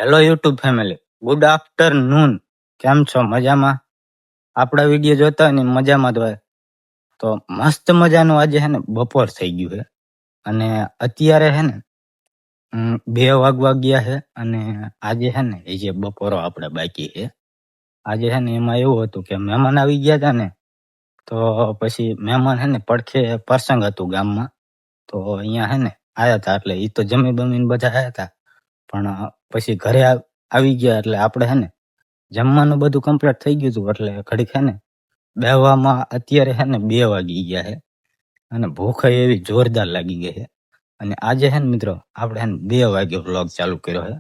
Hello YouTube family, good afternoon. કેમ છો? મજામાં? આપણા વિડીયો જોતા હોય ને મજામાં જ હોય. તો મસ્ત મજાનું આજે હે ને બપોર થઈ ગયું છે અને અત્યારે હે ને 2 વાગવા ગયા છે અને આજે હે ને એ જે બપોરો આપણે બાકી છે આજે હે ને એમાં એવું હતું કે મહેમાન આવી ગયા હતા ને, તો પછી મહેમાન હે ને પડખે પ્રસંગ હતું ગામમાં, તો અહીંયા હે ને આવ્યા હતા. એટલે એ તો જમી બમીને બધા આવ્યા હતા, પણ પછી ઘરે આવી ગયા એટલે આપણે હે ને જમવાનું બધું કમ્પ્લીટ થઈ ગયું હતું. એટલે ઘડીક હે ને બેહવામાં અત્યારે હે ને 2 વાગી ગયા છે અને ભૂખ એવી જોરદાર લાગી ગઈ છે. અને આજે હે ને મિત્રો આપણે હે ને 2 વાગે વ્લોગ ચાલુ કર્યો છે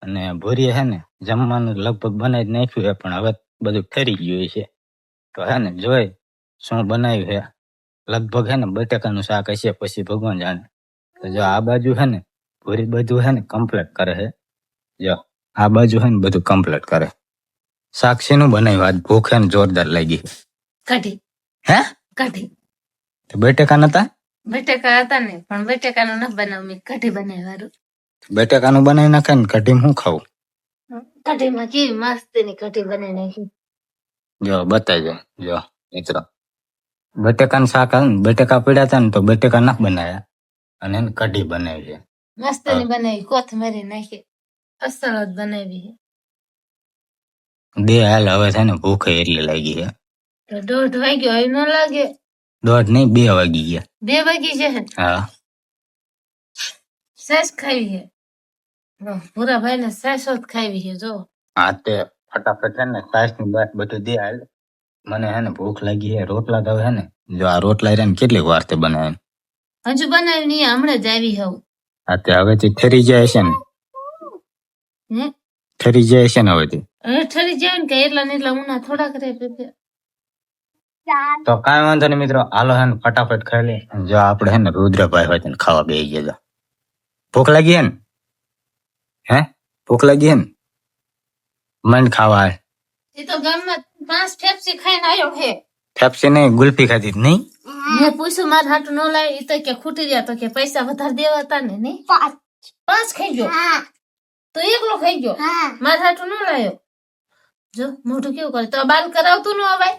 અને ભૂરીએ હે ને જમવાનું લગભગ બનાવી જ નાખ્યું છે, પણ હવે બધું ઠરી ગયું છે. તો હે ને જોઈ શું બનાવ્યું છે. લગભગ હે ને બટેકાનું શાક હશે, પછી ભગવાન જાણે. તો જો આ બાજુ હે ને ભૂરી બધું હે ને કમ્પ્લીટ કરે છે. જો આ બાજુ હે ને બધું કમ્પ્લીટ કરે. શાક શેનું બનાવ્યું આજ? ભૂખ હે ને જોરદાર લાગી. કઢી. હે? કઢી. તો બટેકા નતા? બટેકા હતા ને, પણ બટેકાનું ન બનાવ, મેં કઢી બનાવવાનું. બટેકાનું બનાવી નાખે ને કઢીમાં શું ખાવું? કઢીમાં કેવી મસ્તીની કઢી બનાવી નાખી. જો બતાવજો. જો મિત્રો બટેકાનું શાક આવે ને, બટેકા પડ્યા હતા ને તો બટેકા ના બનાવ્યા અને એને કઢી બનાવી છે. મસ્તીની બનાવી, કોથમરી નાખી, અસલ જ બનાવી છે. બે હાલ હવે છે ને ભૂખ એટલી લાગી છે. તો 1:30 વાગ્યો, હવે ન લાગે? 1:30 નહીં, 2 વાગી ગયા. 2 વાગી છે. હા, સાસ ખાવી છે. ભૂરા ભાઈ ને સાસો જ ખાવી છે. જો હા તે ફટાફટ છે ને સાસ ની બાત બધું દે હાલ. મને હે ને ભૂખ લાગી છે. રોટલા તો હે ને, જો આ રોટલા રહ્યા ને કેટલીક વાર તે બનાવે. હજુ બનાવી નહીં, હમણાં જ આવી હોઉં. હા તે હવેથી ઠરી જાય છે ને. ઠરી જાય છે ને હવેથી. હવે ઠરી જાય ને કે એટલા ને એટલા ઉના થોડાક રહે. તો કાંઈ વાંધો નહીં મિત્રો, હાલો હે ને ફટાફટ ખાઈ લે. જો આપણે હે ને રુદ્રભાઈ હોય ને ખાવા બેસી ગયા. ભૂખ લાગી હે ને? હે ભૂખ લાગી હે ને? મન ખાવા હે. એ તો ગામમાં 5 ફેફસી ખાઈને આવ્યો છે. ફેફસી નહીં, ગુલ્ફી ખાધી નહીં. મેં પૂછ્યું મારે હાટું ન લાય, એ તો કે ખૂટી રહ્યા, તો કે પૈસા વધારે દેવા હતા ને. નહીં 5 ખાઈ ગયો તો એકલો ખાઈ ગયો, મારે હાટું ન લાયો. જો મોઢું કેવું કરે, તો બાલ કરાવતું ન અવાય.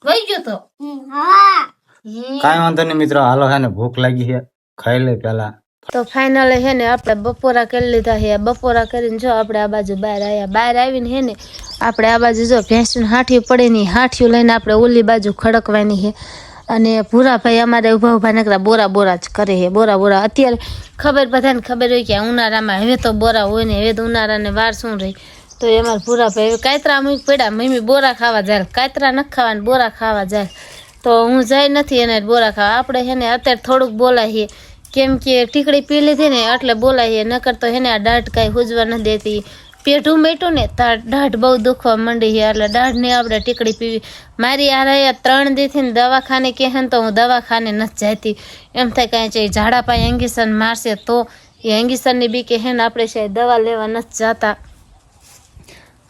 વહી ગયો તો. કાંઈ વાંધો નહીં મિત્રો, હાલો હે ને ભૂખ લાગી છે, ખાઈ લે પેલા. તો ફાઇનલ હે ને આપણે બપોરા કરી લીધા છે. બપોરા કરીને જો આપણે આ બાજુ બહાર આવ્યા. બહાર આવીને હે ને આપણે આ બાજુ જો ભેંસનું હાંઠિયું પડે ને, હાંઠિયું લઈને આપણે ઓલી બાજુ ખડકવાની છે. અને ભૂરાભાઈ અમારે ઉભા નકરા બોરા જ કરે છે. બોરા અત્યારે ખબર બધાને ખબર હોય કે ઉનાળામાં હવે તો બોરા હોય ને, હવે તો ઉનાળાને વાર શું રહી. તો અમારે ભૂરાભાઈ હવે કાતરા મૂક પડ્યા, મમ્મી બોરા ખાવા જાય, કાતરા નથી ખાવા, બોરા ખાવા જાય. તો હું જાય નથી એને બોરા ખાવા. આપણે હે ને અત્યારે થોડુંક બોલાવીએ, કેમ કે ટીકડી પી લીધી ને એટલે બોલાવીએ, નકર તો હે ને આ દાઢ કાંઈ હુજવા નથી દેતી. પેઢું મેટું ને તાર દાઢ બહુ દુખવા માંડી છે, એટલે દાઢને આપણે ટીકડી પીવી. મારી આ રહ્યા 3 દીથી ને દવાખાને કહે ને, તો હું દવાખાને નથી જતી. એમ થાય કાંઈ છે ઝાડા પાય એંગીસન મારશે, તો એ એંગીસનની બી કે હે ને આપણે છે દવા લેવા નથી જતા.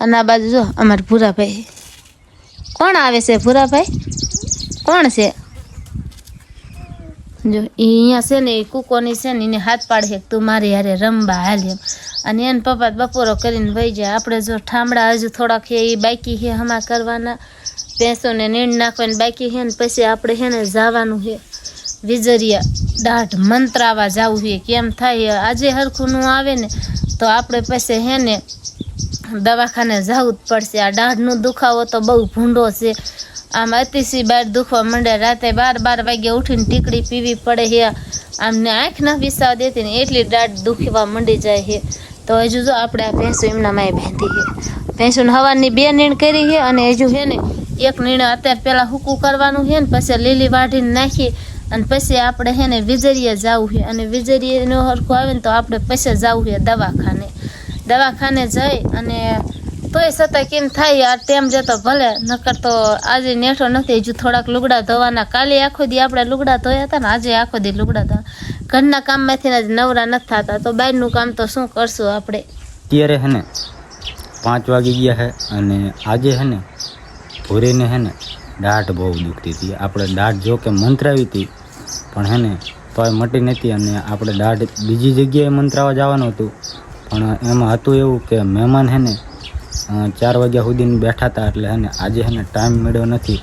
અને આ બાજુ જો અમારે ભૂરાભાઈ. કોણ આવે છે ભૂરાભાઈ? કોણ છે? જો અહીંયા છે ને એ કૂકોની છે ને એને હાથ પાડે છે, તું મારી હારે રમવા હાલ એમ. અને એને પપ્પા બપોરો કરીને વહી જાય. આપણે જો ઠામડા હજુ થોડાક છે એ બાકી છે હમા કરવાના, ભેંસોને નીંદ નાખવાની બાકી છે ને પછી આપણે છે ને જવાનું છે વિજરિયા દાઢ મંત્રાવા જવું છે. કેમ થાય આજે હરખું નું આવે ને તો આપણે પછી છે ને દવાખાને જવું જ પડશે. આ દાઢનો દુખાવો તો બહુ ભૂંડો છે. આમ અતિશી બાર દુખવા માંડે, રાતે 12 વાગે ઉઠીને ટીકડી પીવી પડે છે. આમને આંખ ન વિસાવ દેતી ને એટલી દાઢ દુખવા માંડી જાય છે. તો હજુ જો આપણે આ ભેંસો એમના માય બાંધી છે. ભેંસોને હવારની 2 નીણ કરી છે અને હજુ છે ને 1 નીણ અત્યારે પહેલાં હૂકું કરવાનું છે ને પછી લીલી વાઢીને નાખી અને પછી આપણે છે ને વિજરીએ જવું છે. અને વિજરીએનો હરખું આવે ને તો આપણે પછી જવું છે દવાખાને જઈ. અને તોય છતાં કેમ થાય આ ટેમ જતો ભલે, નકર તો આજે નેઠો નથી. હજુ થોડાક લુગડા ધોવાના. કાલે આખો દી આપણે લુગડા ધોયા હતા ને, આજે આખો દી લુગડા ધોવા. ઘરના કામમાંથી જ નવરા નથી થતા, તો બહારનું કામ તો શું કરશું આપણે. અત્યારે હે ને 5 વાગી ગયા છે અને આજે હે ને ભૂરીને હે ને દાઢ બહુ દુખતી હતી. આપણે દાઢ જો કે મંત્રાવી હતી, પણ હે ને તોય મટી નથી અને આપણે દાઢ બીજી જગ્યાએ મંત્રાવા જવાનું હતું, પણ એમાં હતું એવું કે મહેમાન હે ને 4 વાગ્યા સુધી બેઠા હતા, એટલે હે ને આજે હે ને ટાઈમ મળ્યો નથી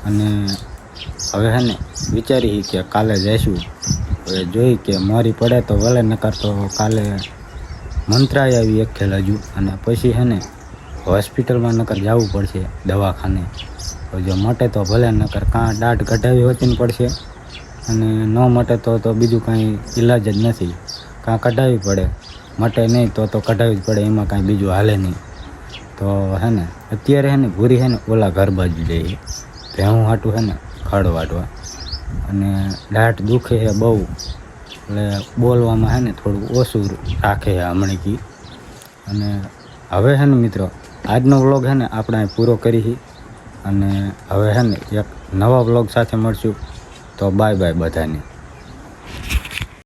અને હવે હે ને વિચારી કે કાલે જઈશું. હવે જોઈ કે મોરી પડે તો ભલે, નકર તો કાલે મંત્રાઈ આવી એક ખેલ હજુ, અને પછી હે ને હોસ્પિટલમાં નકર જવું પડશે દવાખાને. તો જો મટે તો ભલે, નકર કાં દાઢ કઢાવી હોતી પડશે અને ન મટે તો બીજું કાંઈ ઈલાજ જ નથી. કાં કઢાવવી પડે, મટે નહીં તો કઢાવવી જ પડે, એમાં કાંઈ બીજું હાલે નહીં. તો હે ને અત્યારે હે ને ભૂરી હે ને ઓલા ઘર બાજુ જઈએ ભેહું હાટું હે ને ખડ વાટવા, અને દાઢ દુખે છે બહુ, એટલે બોલવામાં હે ને થોડું ઓછું રાખે છે હમણાં કી. અને હવે હે ને મિત્રો આજનો વ્લોગ હે ને આપણે અહીં પૂરો કરી, અને હવે હે ને એક નવા વ્લોગ સાથે મળશું. તો બાય બાય બધાને.